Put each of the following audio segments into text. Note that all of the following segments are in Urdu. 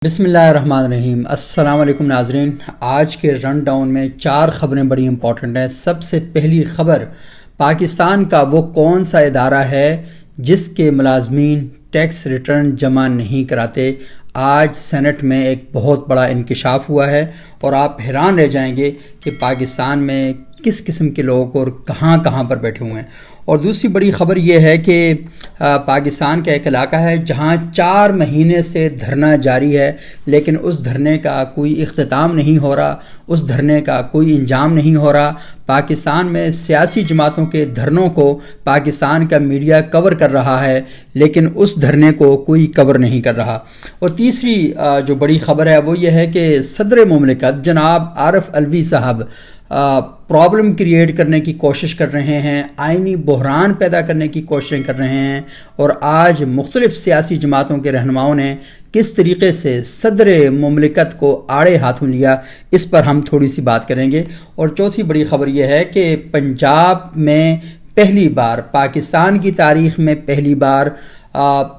بسم اللہ الرحمن الرحیم۔ السلام علیکم ناظرین، آج کے رن ڈاؤن میں 4 خبریں بڑی امپورٹنٹ ہیں۔ سب سے پہلی خبر، پاکستان کا وہ کون سا ادارہ ہے جس کے ملازمین ٹیکس ریٹرن جمع نہیں کراتے؟ آج سینٹ میں ایک بہت بڑا انکشاف ہوا ہے اور آپ حیران رہ جائیں گے کہ پاکستان میں کس قسم کے لوگ اور کہاں کہاں پر بیٹھے ہوئے ہیں۔ اور دوسری بڑی خبر یہ ہے کہ پاکستان کا ایک علاقہ ہے جہاں 4 مہینے سے دھرنا جاری ہے، لیکن اس دھرنے کا کوئی اختتام نہیں ہو رہا، اس دھرنے کا کوئی انجام نہیں ہو رہا۔ پاکستان میں سیاسی جماعتوں کے دھرنوں کو پاکستان کا میڈیا کور کر رہا ہے، لیکن اس دھرنے کو کوئی کور نہیں کر رہا۔ اور تیسری جو بڑی خبر ہے وہ یہ ہے کہ صدر مملکت جناب عارف علوی صاحب پرابلم کریٹ کرنے کی کوشش کر رہے ہیں، آئینی بحران پیدا کرنے کی کوششیں کر رہے ہیں، اور آج مختلف سیاسی جماعتوں کے رہنماؤں نے کس طریقے سے صدر مملکت کو آڑے ہاتھوں لیا، اس پر ہم تھوڑی سی بات کریں گے۔ اور چوتھی بڑی خبر یہ ہے کہ پنجاب میں پہلی بار، پاکستان کی تاریخ میں پہلی بار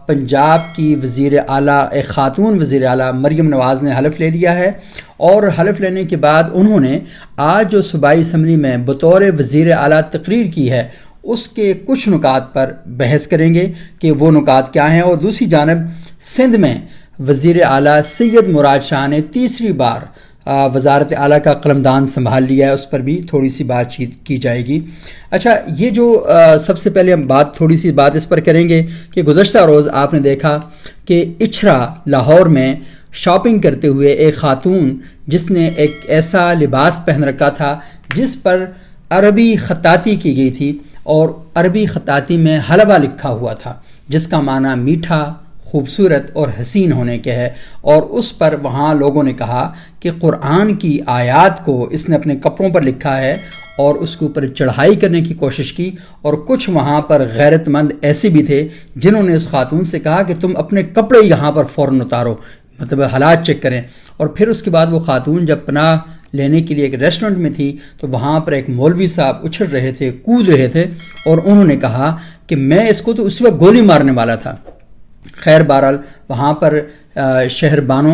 پنجاب کی وزیر اعلیٰ، ایک خاتون وزیر اعلیٰ مریم نواز نے حلف لے لیا ہے، اور حلف لینے کے بعد انہوں نے آج جو صوبائی اسمبلی میں بطور وزیر اعلیٰ تقریر کی ہے اس کے کچھ نکات پر بحث کریں گے کہ وہ نکات کیا ہیں۔ اور دوسری جانب سندھ میں وزیر اعلیٰ سید مراد شاہ نے تیسری بار وزارت اعلیٰ کا قلمدان سنبھال لیا ہے، اس پر بھی تھوڑی سی بات چیت کی جائے گی۔ اچھا، یہ جو سب سے پہلے ہم تھوڑی سی بات اس پر کریں گے کہ گزشتہ روز آپ نے دیکھا کہ اچھرا لاہور میں شاپنگ کرتے ہوئے ایک خاتون جس نے ایک ایسا لباس پہن رکھا تھا جس پر عربی خطاطی کی گئی تھی، اور عربی خطاطی میں حلوہ لکھا ہوا تھا جس کا معنی میٹھا، خوبصورت اور حسین ہونے کے ہے، اور اس پر وہاں لوگوں نے کہا کہ قرآن کی آیات کو اس نے اپنے کپڑوں پر لکھا ہے اور اس کے اوپر چڑھائی کرنے کی کوشش کی۔ اور کچھ وہاں پر غیرت مند ایسے بھی تھے جنہوں نے اس خاتون سے کہا کہ تم اپنے کپڑے یہاں پر فوراً اتارو، مطلب حالات چیک کریں۔ اور پھر اس کے بعد وہ خاتون جب پناہ لینے کے لیے ایک ریسٹورنٹ میں تھی تو وہاں پر ایک مولوی صاحب اچھل رہے تھے، کود رہے تھے، اور انہوں نے کہا کہ میں اس کو تو اس وقت گولی مارنے والا تھا۔ خیر بہرحال وہاں پر شہر بانو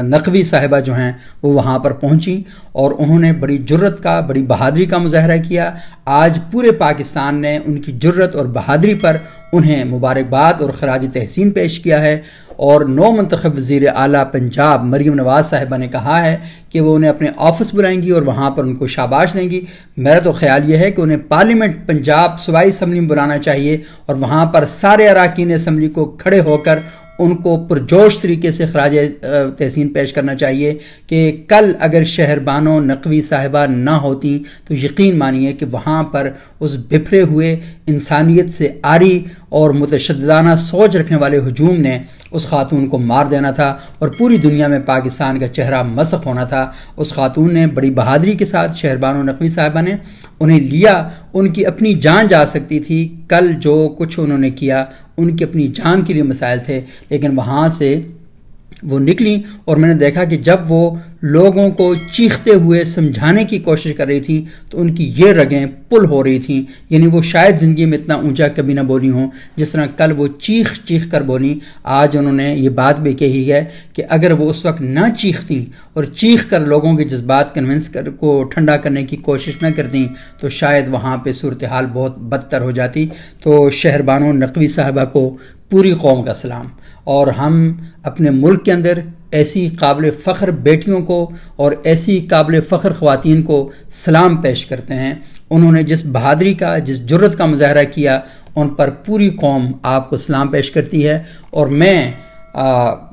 نقوی صاحبہ جو ہیں وہ وہاں پر پہنچیں اور انہوں نے بڑی جرت کا، بڑی بہادری کا مظاہرہ کیا۔ آج پورے پاکستان نے ان کی جرت اور بہادری پر انہیں مبارکباد اور خراج تحسین پیش کیا ہے، اور نو منتخب وزیر اعلیٰ پنجاب مریم نواز صاحبہ نے کہا ہے کہ وہ انہیں اپنے آفس بلائیں گی اور وہاں پر ان کو شاباش دیں گی۔ میرا تو خیال یہ ہے کہ انہیں پارلیمنٹ پنجاب صوبائی اسمبلی میں بلانا چاہیے اور وہاں پر سارے اراکین اسمبلی کو کھڑے ہو کر ان کو پرجوش طریقے سے خراج تحسین پیش کرنا چاہیے کہ کل اگر شہر بانو نقوی صاحبہ نہ ہوتی تو یقین مانیے کہ وہاں پر اس بپھرے ہوئے انسانیت سے عاری اور متشددانہ سوچ رکھنے والے ہجوم نے اس خاتون کو مار دینا تھا اور پوری دنیا میں پاکستان کا چہرہ مسخ ہونا تھا۔ اس خاتون نے بڑی بہادری کے ساتھ، شہر بانو نقوی صاحبہ نے انہیں لیا، ان کی اپنی جان جا سکتی تھی، کل جو کچھ انہوں نے کیا ان کی اپنی جان کے لیے مسائل تھے، لیکن وہاں سے وہ نکلیں اور میں نے دیکھا کہ جب وہ لوگوں کو چیختے ہوئے سمجھانے کی کوشش کر رہی تھیں تو ان کی یہ رگیں پل ہو رہی تھیں، یعنی وہ شاید زندگی میں اتنا اونچا کبھی نہ بولی ہوں جس طرح کل وہ چیخ کر بولی۔ آج انہوں نے یہ بات بھی کہی ہے کہ اگر وہ اس وقت نہ چیختیں اور چیخ کر لوگوں کے جذبات کنونس کو ٹھنڈا کرنے کی کوشش نہ کرتیں تو شاید وہاں پہ صورتحال بہت بدتر ہو جاتی۔ تو شہر بانو نقوی صاحبہ کو پوری قوم کا سلام، اور ہم اپنے ملک کے اندر ایسی قابل فخر بیٹیوں کو اور ایسی قابل فخر خواتین کو سلام پیش کرتے ہیں۔ انہوں نے جس بہادری کا، جس جرت کا مظاہرہ کیا، ان پر پوری قوم آپ کو سلام پیش کرتی ہے۔ اور میں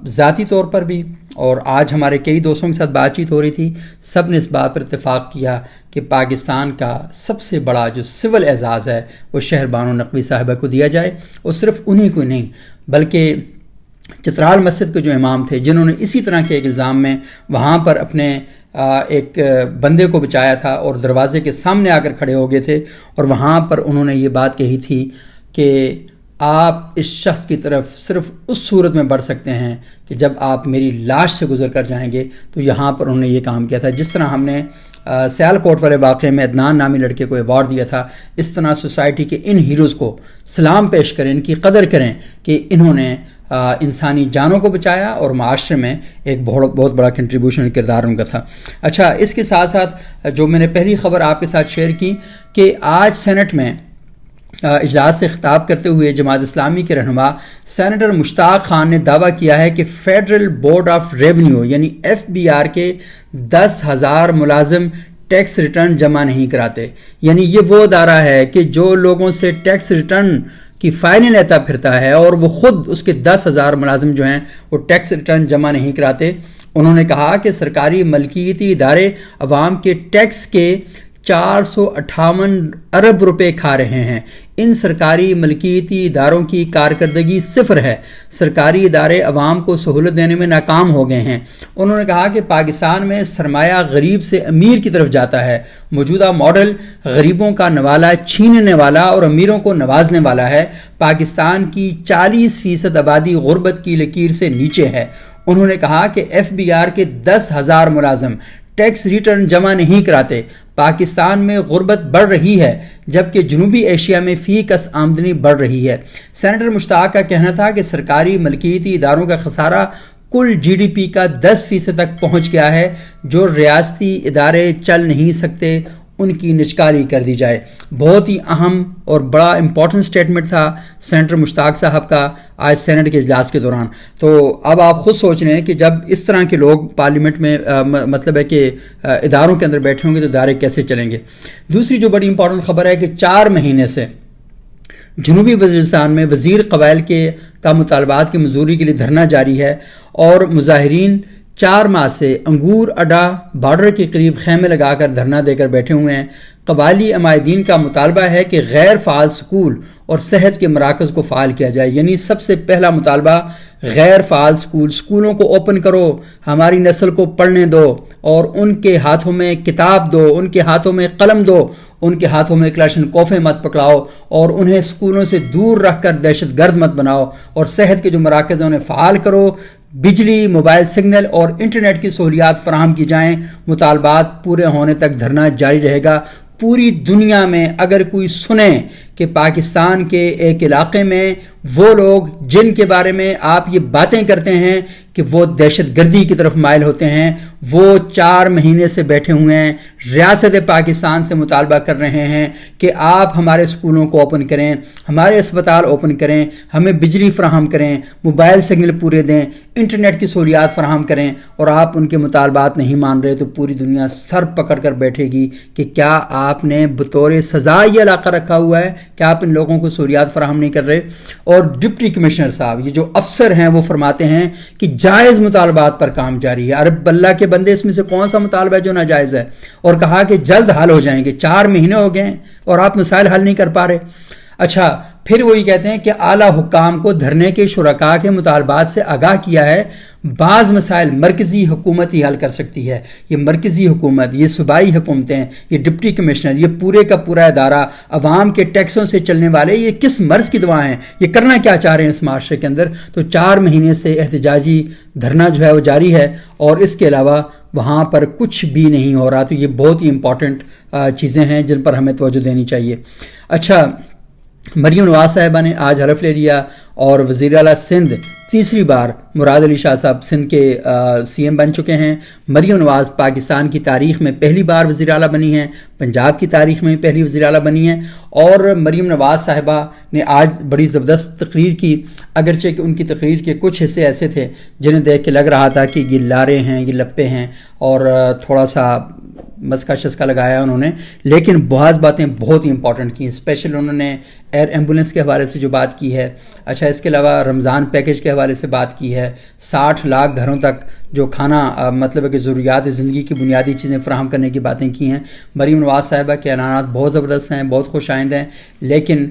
ذاتی طور پر بھی، اور آج ہمارے کئی دوستوں کے ساتھ بات چیت ہو رہی تھی، سب نے اس بات پر اتفاق کیا کہ پاکستان کا سب سے بڑا جو سول اعزاز ہے وہ شہر بانو نقوی صاحبہ کو دیا جائے، اور صرف انہی کو نہیں بلکہ چترال مسجد کے جو امام تھے جنہوں نے اسی طرح کے ایک الزام میں وہاں پر اپنے ایک بندے کو بچایا تھا اور دروازے کے سامنے آ کر کھڑے ہو گئے تھے، اور وہاں پر انہوں نے یہ بات کہی تھی کہ آپ اس شخص کی طرف صرف اس صورت میں بڑھ سکتے ہیں کہ جب آپ میری لاش سے گزر کر جائیں گے۔ تو یہاں پر انہوں نے یہ کام کیا تھا، جس طرح ہم نے سیال کوٹ والے واقعے میں عدنان نامی لڑکے کو ایوارڈ دیا تھا، اس طرح سوسائٹی کے ان ہیروز کو سلام پیش کریں، ان کی قدر کریں کہ انہوں نے انسانی جانوں کو بچایا اور معاشرے میں ایک بہت بڑا کنٹریبیوشن کردار ان کا تھا۔ اچھا، اس کے ساتھ ساتھ جو میں نے پہلی خبر آپ کے ساتھ شیئر کی کہ آج سینٹ میں اجلاس سے خطاب کرتے ہوئے جماعت اسلامی کے رہنما سینیٹر مشتاق خان نے دعویٰ کیا ہے کہ فیڈرل بورڈ آف ریونیو یعنی FBR کے 10,000 ملازم ٹیکس ریٹرن جمع نہیں کراتے۔ یعنی یہ وہ ادارہ ہے کہ جو لوگوں سے ٹیکس ریٹرن کی فائلیں لیتا پھرتا ہے اور وہ خود اس کے 10,000 ملازم جو ہیں وہ ٹیکس ریٹرن جمع نہیں کراتے۔ انہوں نے کہا کہ سرکاری ملکیتی ادارے عوام کے ٹیکس کے 458 ارب روپے کھا رہے ہیں۔ ان سرکاری ملکیتی اداروں کی کارکردگی صفر ہے۔ سرکاری ادارے عوام کو سہولت دینے میں ناکام ہو گئے ہیں۔ انہوں نے کہا کہ پاکستان میں سرمایہ غریب سے امیر کی طرف جاتا ہے۔ موجودہ ماڈل غریبوں کا نوالا چھیننے والا اور امیروں کو نوازنے والا ہے۔ پاکستان کی 40% آبادی غربت کی لکیر سے نیچے ہے۔ انہوں نے کہا کہ FBR کے 10,000 ملازم ٹیکس ریٹرن جمع نہیں کراتے۔ پاکستان میں غربت بڑھ رہی ہے جبکہ جنوبی ایشیا میں فی کس آمدنی بڑھ رہی ہے۔ سینیٹر مشتاق کا کہنا تھا کہ سرکاری ملکیتی اداروں کا خسارہ کل GDP کا 10% تک پہنچ گیا ہے۔ جو ریاستی ادارے چل نہیں سکتے ان کی نچکالی کر دی جائے۔ بہت ہی اہم اور بڑا امپورٹنٹ سٹیٹمنٹ تھا سینیٹر مشتاق صاحب کا آج سینٹ کے اجلاس کے دوران۔ تو اب آپ خود سوچ رہے ہیں کہ جب اس طرح کے لوگ پارلیمنٹ میں مطلب ہے کہ اداروں کے اندر بیٹھے ہوں گے تو ادارے کیسے چلیں گے۔ دوسری جو بڑی امپورٹنٹ خبر ہے کہ 4 مہینے سے جنوبی وزیرستان میں وزیر قبائل کا مطالبات کی منظوری کے لیے دھرنا جاری ہے اور مظاہرین 4 ماہ سے انگور اڈا بارڈر کے قریب خیمے لگا کر دھرنا دے کر بیٹھے ہوئے ہیں۔ قبائلی عمائدین کا مطالبہ ہے کہ غیر فعال سکول اور صحت کے مراکز کو فعال کیا جائے۔ یعنی سب سے پہلا مطالبہ غیر فعال سکولوں کو اوپن کرو، ہماری نسل کو پڑھنے دو اور ان کے ہاتھوں میں کتاب دو، ان کے ہاتھوں میں قلم دو، ان کے ہاتھوں میں کلاشن کوفے مت پکڑاؤ اور انہیں سکولوں سے دور رکھ کر دہشت گرد مت بناؤ، اور صحت کے جو مراکز ہیں انہیں فعال کرو، بجلی، موبائل سگنل اور انٹرنیٹ کی سہولیات فراہم کی جائیں۔ مطالبات پورے ہونے تک دھرنا جاری رہے گا۔ پوری دنیا میں اگر کوئی سنے کہ پاکستان کے ایک علاقے میں وہ لوگ جن کے بارے میں آپ یہ باتیں کرتے ہیں کہ وہ دہشت گردی کی طرف مائل ہوتے ہیں، وہ 4 مہینے سے بیٹھے ہوئے ہیں، ریاست پاکستان سے مطالبہ کر رہے ہیں کہ آپ ہمارے سکولوں کو اوپن کریں، ہمارے اسپتال اوپن کریں، ہمیں بجلی فراہم کریں، موبائل سگنل پورے دیں، انٹرنیٹ کی سہولیات فراہم کریں، اور آپ ان کے مطالبات نہیں مان رہے تو پوری دنیا سر پکڑ کر بیٹھے گی کہ کیا آپ نے بطور سزا یہ علاقہ رکھا ہوا ہے کہ آپ ان لوگوں کو سہولیات فراہم نہیں کر رہے۔ اور ڈپٹی کمشنر صاحب، یہ جو افسر ہیں، وہ فرماتے ہیں کہ جائز مطالبات پر کام جاری ہے۔ عرب اللہ کے بندے، اس میں سے کون سا مطالبہ ہے جو ناجائز ہے؟ اور کہا کہ جلد حل ہو جائیں گے۔ 4 مہینے ہو گئے ہیں اور آپ مسائل حل نہیں کر پا رہے۔ اچھا، پھر وہی کہتے ہیں کہ اعلیٰ حکام کو دھرنے کے شرکاء کے مطالبات سے آگاہ کیا ہے۔ بعض مسائل مرکزی حکومت ہی حل کر سکتی ہے۔ یہ مرکزی حکومت، یہ صوبائی حکومتیں، یہ ڈپٹی کمشنر، یہ پورے کا پورا ادارہ عوام کے ٹیکسوں سے چلنے والے، یہ کس مرض کی دوا ہیں؟ یہ کرنا کیا چاہ رہے ہیں اس معاشرے کے اندر؟ تو 4 مہینے سے احتجاجی دھرنا جو ہے وہ جاری ہے اور اس کے علاوہ وہاں پر کچھ بھی نہیں ہو رہا۔ تو یہ بہت ہی امپورٹنٹ چیزیں ہیں جن پر ہمیں توجہ دینی چاہیے۔ اچھا، مریم نواز صاحبہ نے آج حلف لے لیا اور وزیر اعلیٰ سندھ تیسری بار مراد علی شاہ صاحب سندھ کے CM بن چکے ہیں۔ مریم نواز پاکستان کی تاریخ میں پہلی بار وزیر اعلیٰ بنی ہیں، پنجاب کی تاریخ میں پہلی وزیر اعلیٰ بنی ہیں، اور مریم نواز صاحبہ نے آج بڑی زبردست تقریر کی، اگرچہ کہ ان کی تقریر کے کچھ حصے ایسے تھے جنہیں دیکھ کے لگ رہا تھا کہ یہ لارے ہیں، یہ لپے ہیں، اور تھوڑا سا مسکا شسکا لگایا انہوں نے، لیکن بعض باتیں بہت ہی امپورٹنٹ کی۔ اسپیشل انہوں نے ایئر ایمبولینس کے حوالے سے جو بات کی ہے، اچھا اس کے علاوہ رمضان پیکج کے حوالے سے بات کی ہے، 60 لاکھ گھروں تک جو کھانا مطلب ہے کہ ضروریات زندگی کی بنیادی چیزیں فراہم کرنے کی باتیں کی ہیں۔ مریم نواز صاحبہ کے اعلانات بہت زبردست ہیں، بہت خوش آئند ہیں، لیکن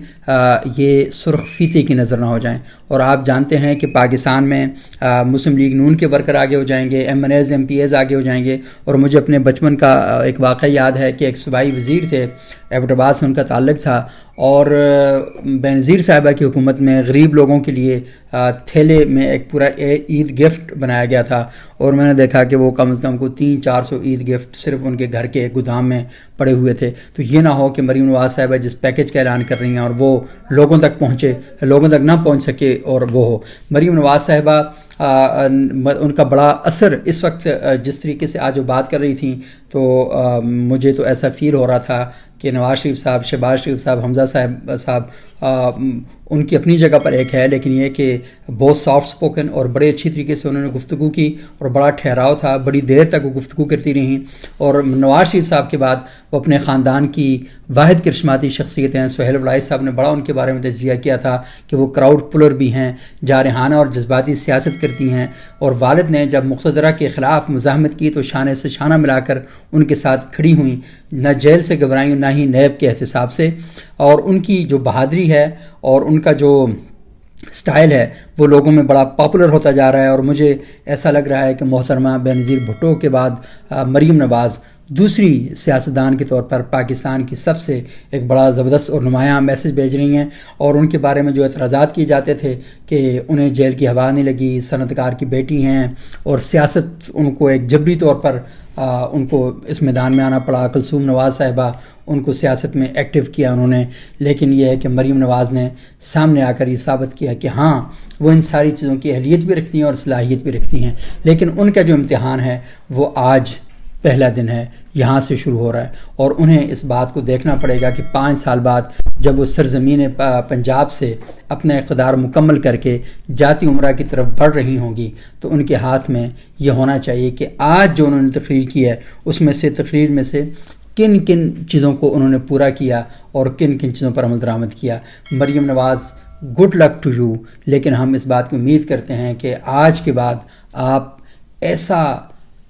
یہ سرخ فیتے کی نظر نہ ہو جائیں۔ اور آپ جانتے ہیں کہ پاکستان میں مسلم لیگ نون کے ورکر آگے ہو جائیں گے، MNAs MPAs آگے ہو جائیں گے، اور مجھے اپنے بچپن کا ایک واقعہ یاد ہے کہ ایک صوبائی وزیر تھے، ایبٹ آباد سے ان کا تعلق تھا، اور بینظیر صاحبہ کی حکومت میں غریب لوگوں کے لیے تھیلے میں ایک پورا عید گفٹ بنایا گیا تھا، اور میں نے دیکھا کہ وہ کم از کم کو 300-400 عید گفٹ صرف ان کے گھر کے گودام میں پڑے ہوئے تھے۔ تو یہ نہ ہو کہ مریم نواز صاحبہ جس پیکج کا اعلان کر رہی ہیں اور وہ لوگوں تک نہ پہنچ سکے اور وہ ہو۔ مریم نواز صاحبہ ان کا بڑا اثر اس وقت جس طریقے سے آج وہ بات کر رہی تھیں، تو مجھے تو ایسا فیل ہو رہا تھا کہ نواز شریف صاحب، شہباز شریف صاحب، حمزہ صاحب ان کی اپنی جگہ پر ایک ہے، لیکن یہ کہ بہت سافٹ سپوکن اور بڑے اچھی طریقے سے انہوں نے گفتگو کی اور بڑا ٹھہراؤ تھا، بڑی دیر تک وہ گفتگو کرتی رہیں۔ اور نواز شریف صاحب کے بعد وہ اپنے خاندان کی واحد کرشماتی شخصیت ہیں، سہیل ولائی صاحب نے بڑا ان کے بارے میں تجزیہ کیا تھا کہ وہ کراؤڈ پلر بھی ہیں، جارحانہ اور جذباتی سیاست کرتی ہیں، اور والد نے جب مقتدرہ کے خلاف مزاحمت کی تو شانے سے شانہ ملا کر ان کے ساتھ کھڑی ہوئیں، نہ جیل سے گھبرائیں نہ ہی نیب کے احتساب سے۔ اور ان کی جو بہادری ہے اور ان کا جو سٹائل ہے وہ لوگوں میں بڑا پاپولر ہوتا جا رہا ہے، اور مجھے ایسا لگ رہا ہے کہ محترمہ بینظیر بھٹو کے بعد مریم نواز دوسری سیاستدان کے طور پر پاکستان کی سب سے ایک بڑا زبردست اور نمایاں میسج بھیج رہی ہیں۔ اور ان کے بارے میں جو اعتراضات کیے جاتے تھے کہ انہیں جیل کی ہوا نہیں لگی، صنعت کار کی بیٹی ہیں اور سیاست ان کو ایک جبری طور پر ان کو اس میدان میں آنا پڑا، کلثوم نواز صاحبہ ان کو سیاست میں ایکٹیو کیا انہوں نے، لیکن یہ ہے کہ مریم نواز نے سامنے آ کر یہ ثابت کیا کہ ہاں وہ ان ساری چیزوں کی اہلیت بھی رکھتی ہیں اور صلاحیت بھی رکھتی ہیں، لیکن ان کا جو امتحان ہے وہ آج پہلا دن ہے، یہاں سے شروع ہو رہا ہے، اور انہیں اس بات کو دیکھنا پڑے گا کہ 5 سال بعد جب وہ سرزمین پنجاب سے اپنا اقتدار مکمل کر کے جاتی عمرہ کی طرف بڑھ رہی ہوں گی، تو ان کے ہاتھ میں یہ ہونا چاہیے کہ آج جو انہوں نے تقریر کی ہے اس میں سے تقریر میں سے کن کن چیزوں کو انہوں نے پورا کیا اور کن کن چیزوں پر عمل درآمد کیا۔ Maryam Nawaz, good luck to you, لیکن ہم اس بات کی امید کرتے ہیں کہ آج کے بعد آپ ایسا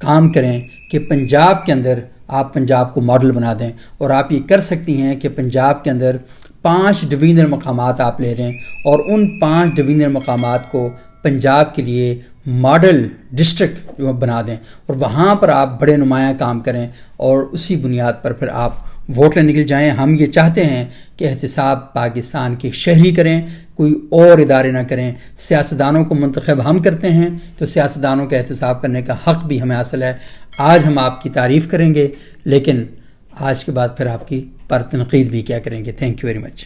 کام کریں کہ پنجاب کے اندر آپ پنجاب کو ماڈل بنا دیں، اور آپ یہ کر سکتی ہیں کہ پنجاب کے اندر 5 ڈویژنل مقامات آپ لے رہے ہیں اور ان 5 ڈویژنل مقامات کو پنجاب کے لیے ماڈل ڈسٹرکٹ بنا دیں، اور وہاں پر آپ بڑے نمایاں کام کریں اور اسی بنیاد پر پھر آپ ووٹ لینے نکل جائیں۔ ہم یہ چاہتے ہیں کہ احتساب پاکستان کے شہری کریں، کوئی اور ادارے نہ کریں۔ سیاستدانوں کو منتخب ہم کرتے ہیں تو سیاستدانوں کا احتساب کرنے کا حق بھی ہمیں حاصل ہے۔ آج ہم آپ کی تعریف کریں گے، لیکن آج کے بعد پھر آپ کی پر تنقید بھی کیا کریں گے۔ Thank you very much.